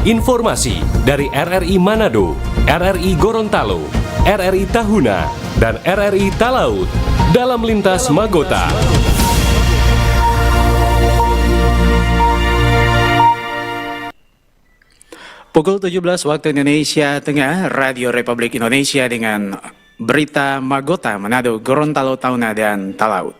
Informasi dari RRI Manado, RRI Gorontalo, RRI Tahuna, dan RRI Talaut dalam Lintas Magota. Pukul 17 waktu Indonesia Tengah, Radio Republik Indonesia dengan berita Magota, Manado, Gorontalo, Tahuna, dan Talaut.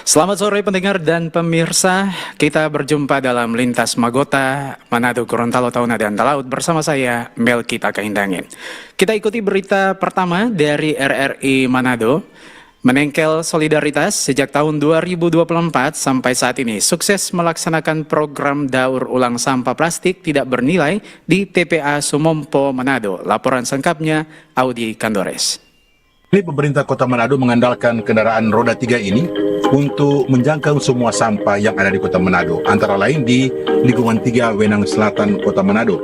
Selamat sore pendengar dan pemirsa, kita berjumpa dalam Lintas Magota, Manado, Gorontalo, Tahuna, dan Talaut bersama saya, Melki Takahindangin. Kita ikuti berita pertama dari RRI Manado. Manengkel Solidaritas sejak tahun 2024 sampai saat ini sukses melaksanakan program daur ulang sampah plastik tidak bernilai di TPA Sumompo, Manado. Laporan selengkapnya Audi Kandores. Pemerintah Kota Manado mengandalkan kendaraan roda 3 ini untuk menjangkau semua sampah yang ada di Kota Manado, antara lain di lingkungan 3 Wenang Selatan Kota Manado.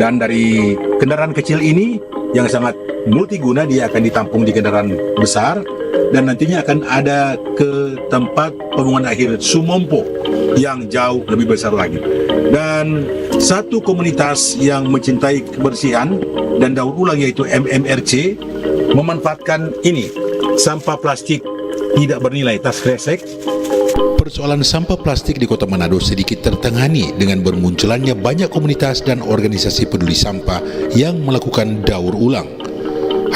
Dan dari kendaraan kecil ini yang sangat multiguna, dia akan ditampung di kendaraan besar dan nantinya akan ada ke tempat pembuangan akhir Sumompo yang jauh lebih besar lagi. Dan satu komunitas yang mencintai kebersihan dan daur ulang yaitu MMRC memanfaatkan ini, sampah plastik tidak bernilai tas kresek. Persoalan sampah plastik di Kota Manado sedikit tertangani dengan bermunculannya banyak komunitas dan organisasi peduli sampah yang melakukan daur ulang.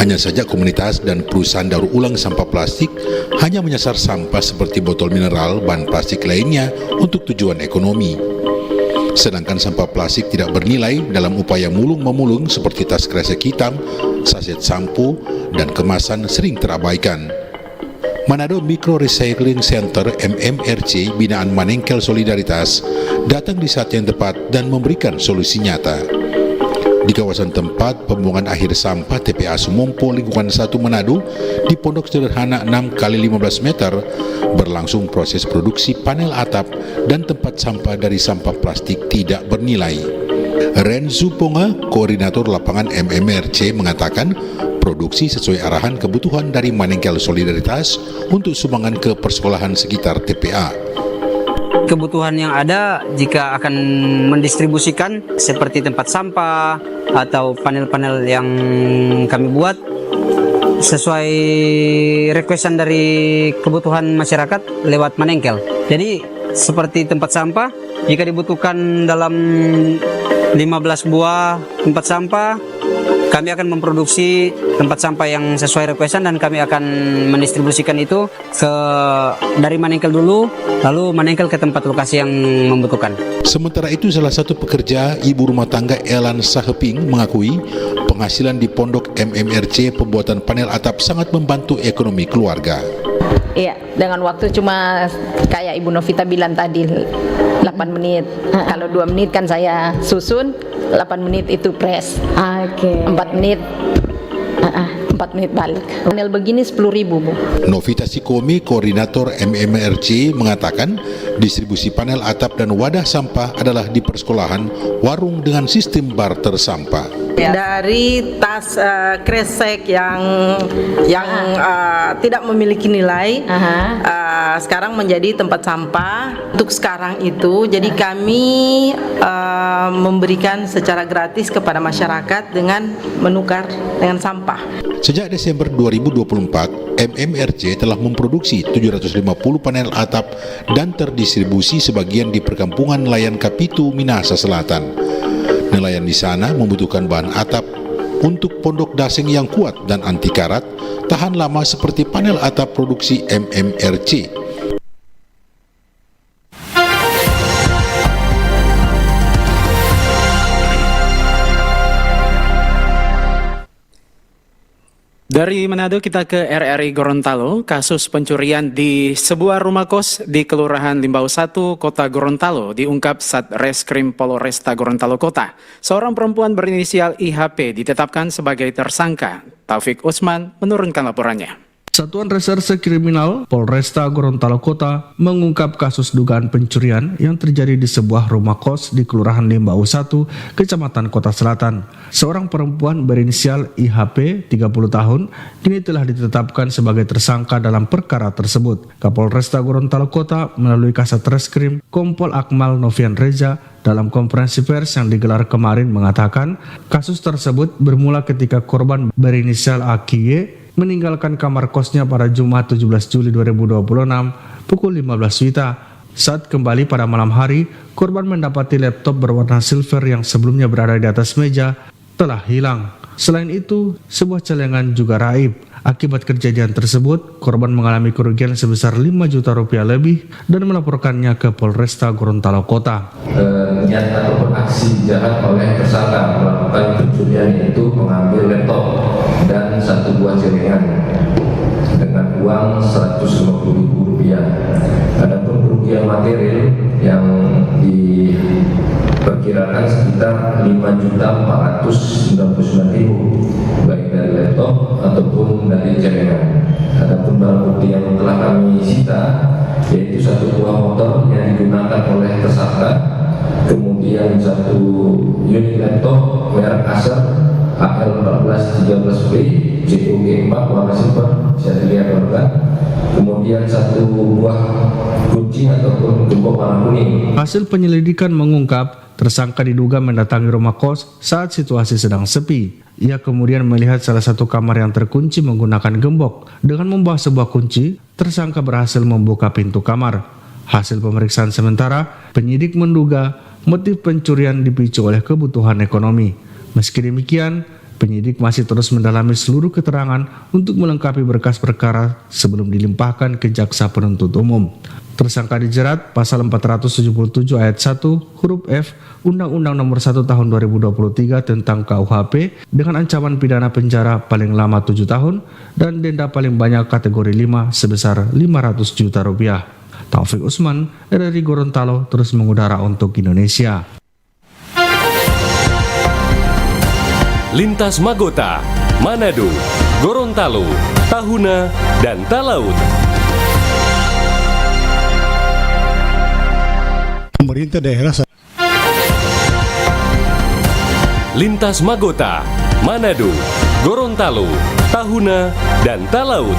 Hanya saja komunitas dan perusahaan daur ulang sampah plastik hanya menyasar sampah seperti botol mineral, bahan plastik lainnya untuk tujuan ekonomi. Sedangkan sampah plastik tidak bernilai dalam upaya mulung-memulung seperti tas kresek hitam, saset sampo, dan kemasan sering terabaikan. Manado Micro Recycling Center MMRC binaan Manengkel Solidaritas datang di saat yang tepat dan memberikan solusi nyata. Di kawasan tempat pembuangan akhir sampah TPA Sumompo lingkungan 1 Manado di pondok sederhana 6x15 meter berlangsung proses produksi panel atap dan tempat sampah dari sampah plastik tidak bernilai. Renzu Ponga, koordinator lapangan MMRC, mengatakan produksi sesuai arahan kebutuhan dari Manengkel Solidaritas untuk sumbangan ke persekolahan sekitar TPA. Kebutuhan yang ada jika akan mendistribusikan seperti tempat sampah atau panel-panel yang kami buat sesuai requestan dari kebutuhan masyarakat lewat Manengkel. Jadi seperti tempat sampah jika dibutuhkan dalam 15 buah tempat sampah, kami akan memproduksi tempat sampah yang sesuai requestan dan kami akan mendistribusikan itu dari Manengkel dulu, lalu Manengkel ke tempat lokasi yang membutuhkan. Sementara itu, salah satu pekerja ibu rumah tangga Elan Saheping mengakui penghasilan di pondok MMRC pembuatan panel atap sangat membantu ekonomi keluarga. Iya, dengan waktu cuma kayak Ibu Novita bilang tadi 8 menit. Kalau 2 menit kan saya susun, 8 menit itu press. 4 menit 4 menit balik. Panel begini 10.000, Bu. Novita Sikomi, koordinator MMRC, mengatakan distribusi panel atap dan wadah sampah adalah di persekolahan, warung dengan sistem barter sampah. Dari tas kresek yang tidak memiliki nilai, sekarang menjadi tempat sampah. Untuk sekarang itu, jadi kami memberikan secara gratis kepada masyarakat dengan menukar dengan sampah. Sejak Desember 2024, MMRC telah memproduksi 750 panel atap dan terdistribusi sebagian di perkampungan nelayan Kapitu, Minahasa Selatan. Nelayan di sana membutuhkan bahan atap untuk pondok dasing yang kuat dan anti karat, tahan lama seperti panel atap produksi MMRC. Dari Manado kita ke RRI Gorontalo. Kasus pencurian di sebuah rumah kos di Kelurahan Limbau 1, Kota Gorontalo diungkap Satreskrim Polresta Gorontalo Kota. Seorang perempuan berinisial IHP ditetapkan sebagai tersangka. Taufik Usman menurunkan laporannya. Satuan Reserse Kriminal Polresta Gorontalo Kota mengungkap kasus dugaan pencurian yang terjadi di sebuah rumah kos di Kelurahan Limbau 1, Kecamatan Kota Selatan. Seorang perempuan berinisial IHP, 30 tahun, kini telah ditetapkan sebagai tersangka dalam perkara tersebut. Kapolresta Gorontalo Kota melalui Kasat Reskrim Kompol Akmal Novian Reza dalam konferensi pers yang digelar kemarin mengatakan kasus tersebut bermula ketika korban berinisial AKY meninggalkan kamar kosnya pada Jumat 17 Juli 2026 pukul 15 WITA. Saat kembali pada malam hari, korban mendapati laptop berwarna silver yang sebelumnya berada di atas meja telah hilang. Selain itu, sebuah celengan juga raib. Akibat kejadian tersebut, korban mengalami kerugian sebesar 5 juta rupiah lebih dan melaporkannya ke Polresta Gorontalo Kota. Niat ataupun aksi jahat oleh tersangka melakukan pencurian yaitu mengambil laptop dan satu buah celengan dengan uang Rp150.000. Adapun kerugian material yang diperkirakan sekitar Rp5.499.000 baik dari laptop ataupun dari celengan. Adapun barang bukti yang telah kami sita yaitu satu buah motor yang digunakan oleh tersangka, kemudian satu unit laptop merek Acer AL1413B JOG4 warna silver, bisa dilihat warga. Kemudian satu buah kunci ataupun gembok warna kuning. Hasil penyelidikan mengungkap tersangka diduga mendatangi rumah kos saat situasi sedang sepi. Ia kemudian melihat salah satu kamar yang terkunci menggunakan gembok. Dengan membawa sebuah kunci, tersangka berhasil membuka pintu kamar. Hasil pemeriksaan sementara, penyidik menduga motif pencurian dipicu oleh kebutuhan ekonomi. Meski demikian, penyidik masih terus mendalami seluruh keterangan untuk melengkapi berkas perkara sebelum dilimpahkan ke jaksa penuntut umum. Tersangka dijerat pasal 477 ayat 1 huruf F Undang-Undang Nomor 1 Tahun 2023 tentang KUHP dengan ancaman pidana penjara paling lama 7 tahun dan denda paling banyak kategori 5 sebesar 500 juta rupiah. Taufik Usman, RRI Gorontalo, terus mengudara untuk Indonesia. Lintas Magota, Manado, Gorontalo, Tahuna, dan Talaut. Pemerintah daerah Lintas Magota, Manado, Gorontalo, Tahuna, dan Talaut.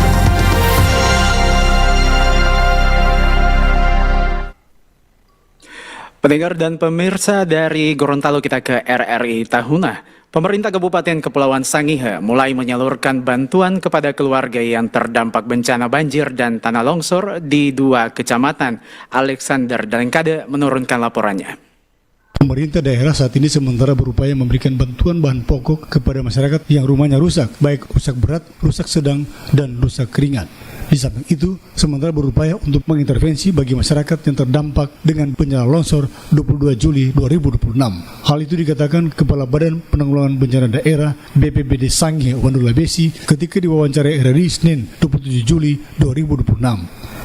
Pendengar dan pemirsa dari Gorontalo, kita ke RRI Tahuna. Pemerintah Kabupaten Kepulauan Sangihe mulai menyalurkan bantuan kepada keluarga yang terdampak bencana banjir dan tanah longsor di 2 kecamatan. Alexander Dalengkade menurunkan laporannya. Pemerintah daerah saat ini sementara berupaya memberikan bantuan bahan pokok kepada masyarakat yang rumahnya rusak, baik rusak berat, rusak sedang, dan rusak ringan. Di samping itu, sementara berupaya untuk mengintervensi bagi masyarakat yang terdampak dengan bencana longsor 22 Juli 2026. Hal itu dikatakan Kepala Badan Penanggulangan Bencana Daerah BPBD Sangihe Wandula Besi ketika diwawancarai RRI Senin 27 Juli 2026.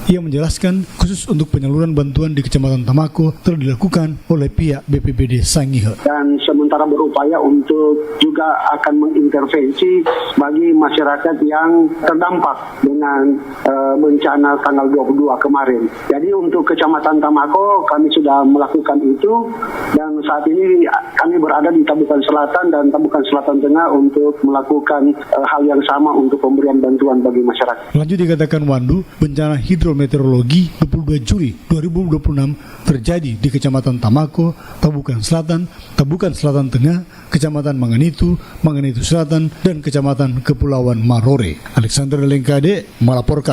Ia menjelaskan khusus untuk penyaluran bantuan di Kecamatan Tamako telah dilakukan oleh pihak BPBD Sangihe. Dan sementara berupaya untuk juga akan mengintervensi bagi masyarakat yang terdampak dengan bencana tanggal 22 kemarin. Jadi untuk Kecamatan Tamako kami sudah melakukan itu dan saat ini kami berada di Tabukan Selatan dan Tabukan Selatan Tengah untuk melakukan hal yang sama untuk pemberian bantuan bagi masyarakat. Lanjut dikatakan Wandu, bencana hidrometeorologi 22 Juli 2026 terjadi di Kecamatan Tamako, Tabukan Selatan, Tabukan Selatan Tengah, Kecamatan Manganitu, Manganitu Selatan, dan Kecamatan Kepulauan Marore. Alexander Dalengkade melaporkan.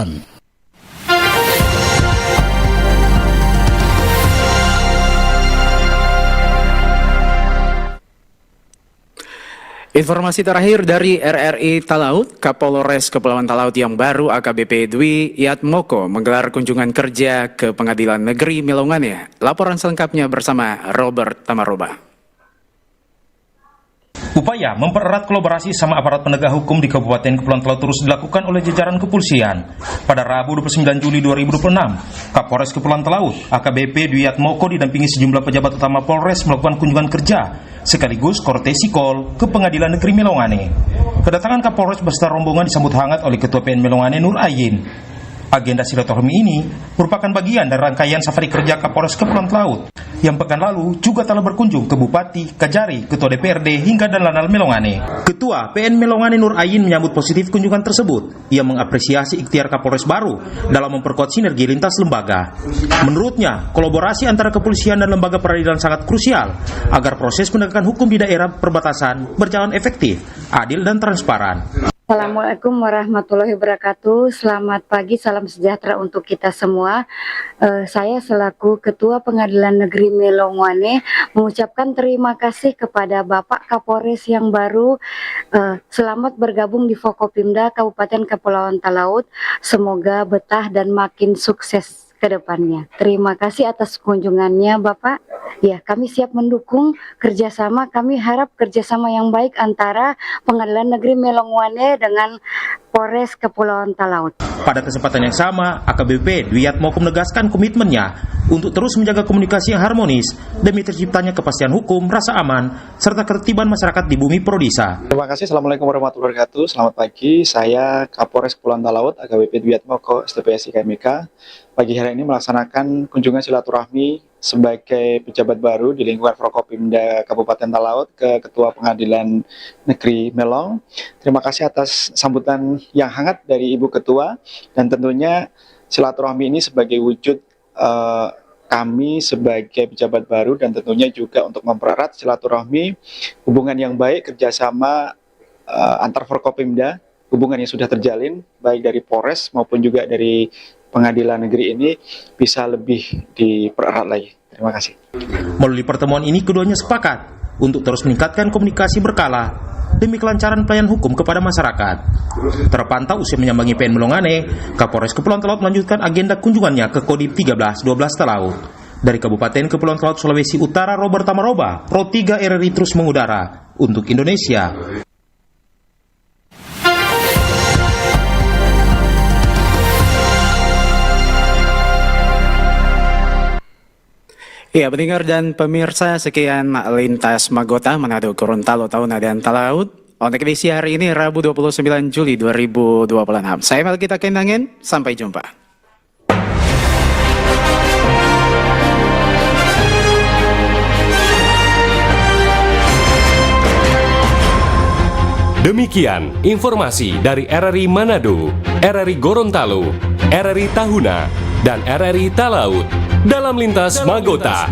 Informasi terakhir dari RRI Talaut, Kapolres Kepulauan Talaut yang baru AKBP Dwi Yatmoko menggelar kunjungan kerja ke Pengadilan Negeri Melongane. Laporan selengkapnya bersama Robert Tamaroba. Upaya Upaya mempererat kolaborasi sama aparat penegak hukum di Kabupaten Kepulauan Talaut terus dilakukan oleh jajaran kepolisian. Pada Rabu 29 Juli 2026, Kapolres Kepulauan Talaut, AKBP Dwi Atmoko didampingi sejumlah pejabat utama Polres melakukan kunjungan kerja sekaligus courtesy call ke Pengadilan Negeri Melongane. Kedatangan Kapolres beserta rombongan disambut hangat oleh Ketua PN Melongane Nur Ayin. Agenda silaturahmi ini merupakan bagian dari rangkaian safari kerja Kapolres Kepulauan Talaut yang pekan lalu juga telah berkunjung ke Bupati, Kajari, Ketua DPRD hingga dan Lanal Melongane. Ketua PN Melongane Nur Ayin menyambut positif kunjungan tersebut. Ia mengapresiasi ikhtiar Kapolres baru dalam memperkuat sinergi lintas lembaga. Menurutnya, kolaborasi antara kepolisian dan lembaga peradilan sangat krusial agar proses penegakan hukum di daerah perbatasan berjalan efektif, adil dan transparan. Assalamualaikum warahmatullahi wabarakatuh. Selamat pagi, salam sejahtera untuk kita semua. Saya selaku Ketua Pengadilan Negeri Melongane mengucapkan terima kasih kepada Bapak Kapolres yang baru. Selamat bergabung di Forkopimda Kabupaten Kepulauan Talaut. Semoga betah dan makin sukses ke depannya. Terima kasih atas kunjungannya Bapak. Ya, kami siap mendukung kerjasama. Kami harap kerjasama yang baik antara Pengadilan Negeri Melongane dengan Polres Kepulauan Talaut. Pada kesempatan yang sama, AKBP Dwi Atmoko menegaskan komitmennya untuk terus menjaga komunikasi yang harmonis demi terciptanya kepastian hukum, rasa aman, serta ketertiban masyarakat di bumi Prodisa. Terima kasih. Assalamualaikum warahmatullahi wabarakatuh. Selamat pagi. Saya Kapolres Kepulauan Talaut, AKBP Dwi Atmoko, STPSI KMK. Pagi hari ini melaksanakan kunjungan silaturahmi sebagai pejabat baru di lingkungan Forkopimda Kabupaten Talaut ke Ketua Pengadilan Negeri Melong. Terima kasih atas sambutan yang hangat dari Ibu Ketua, dan tentunya silaturahmi ini sebagai wujud kami sebagai pejabat baru dan tentunya juga untuk mempererat silaturahmi hubungan yang baik kerjasama antar Forkopimda, hubungan yang sudah terjalin baik dari Polres maupun juga dari Pengadilan Negeri ini bisa lebih dipererat lagi. Terima kasih. Melalui pertemuan ini keduanya sepakat untuk terus meningkatkan komunikasi berkala demi kelancaran pelayanan hukum kepada masyarakat. Terpantau usai menyambangi PN Melongane, Kapolres Kepulauan Talaut melanjutkan agenda kunjungannya ke Kodim 1312 Talaut. Dari Kabupaten Kepulauan Talaut, Sulawesi Utara, Robert Tamaroba, Pro 3 RRI terus mengudara untuk Indonesia. Ya, pendengar dan pemirsa, sekian Lintas Magota Manado Gorontalo Tahuna dan Talaut untuk edisi hari ini Rabu 29 Juli 2026. Saya Melkita Kendangin, sampai jumpa. Demikian informasi dari RRI Manado, RRI Gorontalo, RRI Tahuna, dan RRI Talaut dalam Lintas Magota.